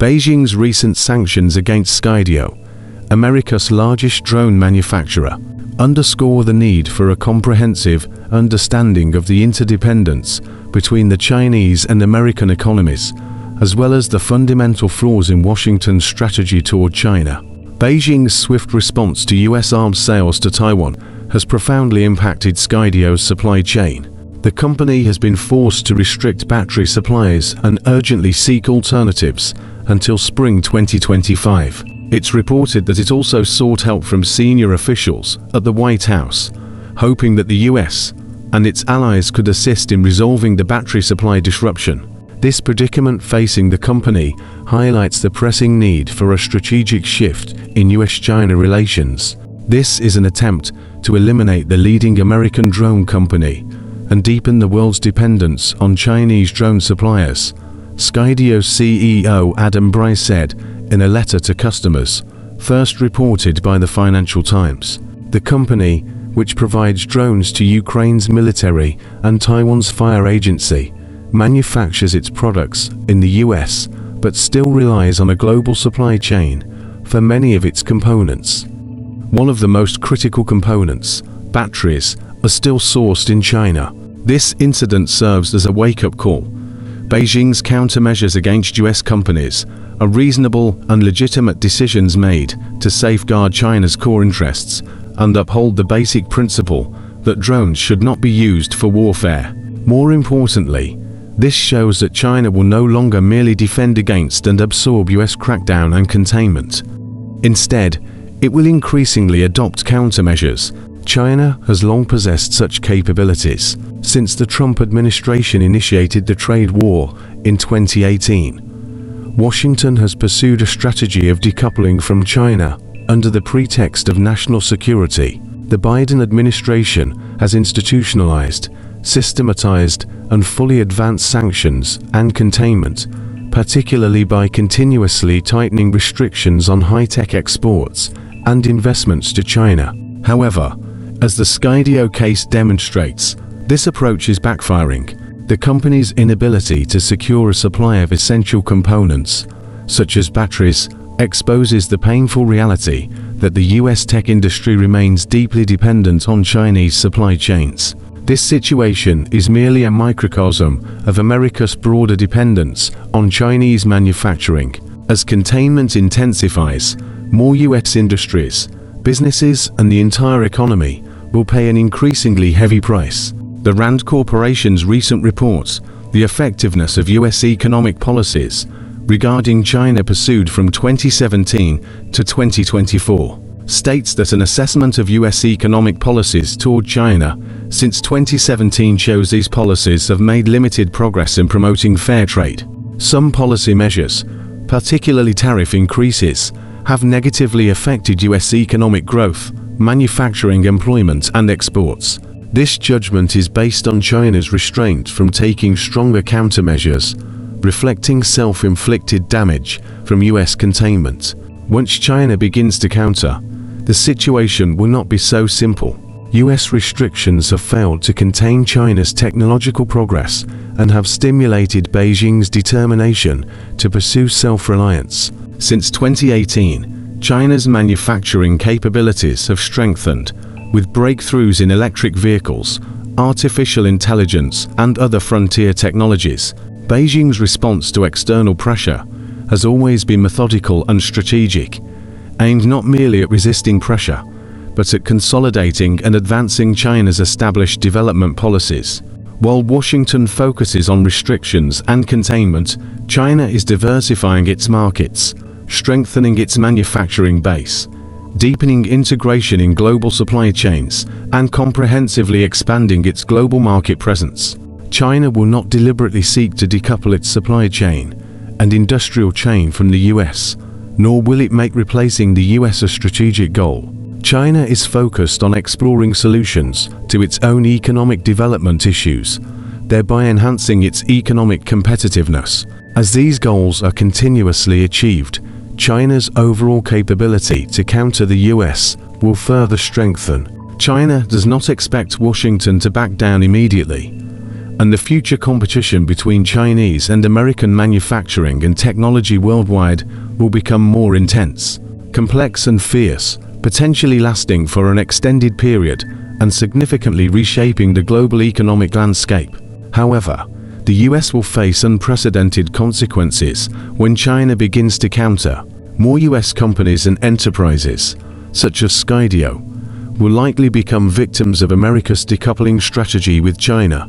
Beijing's recent sanctions against Skydio, America's largest drone manufacturer, underscore the need for a comprehensive understanding of the interdependence between the Chinese and American economies, as well as the fundamental flaws in Washington's strategy toward China. Beijing's swift response to US arms sales to Taiwan has profoundly impacted Skydio's supply chain. The company has been forced to restrict battery supplies and urgently seek alternatives until spring 2025. It's reported that it also sought help from senior officials at the White House, hoping that the US and its allies could assist in resolving the battery supply disruption. This predicament facing the company highlights the pressing need for a strategic shift in US-China relations. This is an attempt to eliminate the leading American drone company and deepen the world's dependence on Chinese drone suppliers, Skydio's CEO Adam Bryce said in a letter to customers, first reported by the Financial Times. The company, which provides drones to Ukraine's military and Taiwan's fire agency, manufactures its products in the US but still relies on a global supply chain for many of its components. One of the most critical components, batteries, are still sourced in China. This incident serves as a wake-up call. Beijing's countermeasures against US companies are reasonable and legitimate decisions made to safeguard China's core interests and uphold the basic principle that drones should not be used for warfare. More importantly, this shows that China will no longer merely defend against and absorb US crackdown and containment. Instead, it will increasingly adopt countermeasures. China has long possessed such capabilities since the Trump administration initiated the trade war in 2018. Washington has pursued a strategy of decoupling from China under the pretext of national security. The Biden administration has institutionalized, systematized, and fully advanced sanctions and containment, particularly by continuously tightening restrictions on high-tech exports and investments to China. However, as the Skydio case demonstrates, this approach is backfiring. The company's inability to secure a supply of essential components, such as batteries, exposes the painful reality that the US tech industry remains deeply dependent on Chinese supply chains. This situation is merely a microcosm of America's broader dependence on Chinese manufacturing. As containment intensifies, more US industries, businesses, and the entire economy will pay an increasingly heavy price. The Rand Corporation's recent report, The Effectiveness of US Economic Policies, regarding China pursued from 2017 to 2024, states that an assessment of US economic policies toward China since 2017 shows these policies have made limited progress in promoting fair trade. Some policy measures, particularly tariff increases, have negatively affected US economic growth, manufacturing, employment, and exports. This judgment is based on China's restraint from taking stronger countermeasures, reflecting self-inflicted damage from US containment. Once China begins to counter, the situation will not be so simple. US restrictions have failed to contain China's technological progress and have stimulated Beijing's determination to pursue self-reliance. Since 2018, China's manufacturing capabilities have strengthened, with breakthroughs in electric vehicles, artificial intelligence, and other frontier technologies. Beijing's response to external pressure has always been methodical and strategic, aimed not merely at resisting pressure, but at consolidating and advancing China's established development policies. While Washington focuses on restrictions and containment, China is diversifying its markets, strengthening its manufacturing base, deepening integration in global supply chains, and comprehensively expanding its global market presence. China will not deliberately seek to decouple its supply chain and industrial chain from the US, nor will it make replacing the US a strategic goal. China is focused on exploring solutions to its own economic development issues, thereby enhancing its economic competitiveness. As these goals are continuously achieved, China's overall capability to counter the US will further strengthen. China does not expect Washington to back down immediately. and the future competition between Chinese and American manufacturing and technology worldwide will become more intense, complex and fierce, potentially lasting for an extended period and significantly reshaping the global economic landscape. However, the US will face unprecedented consequences when China begins to counter. More US companies and enterprises, such as Skydio, will likely become victims of America's decoupling strategy with China.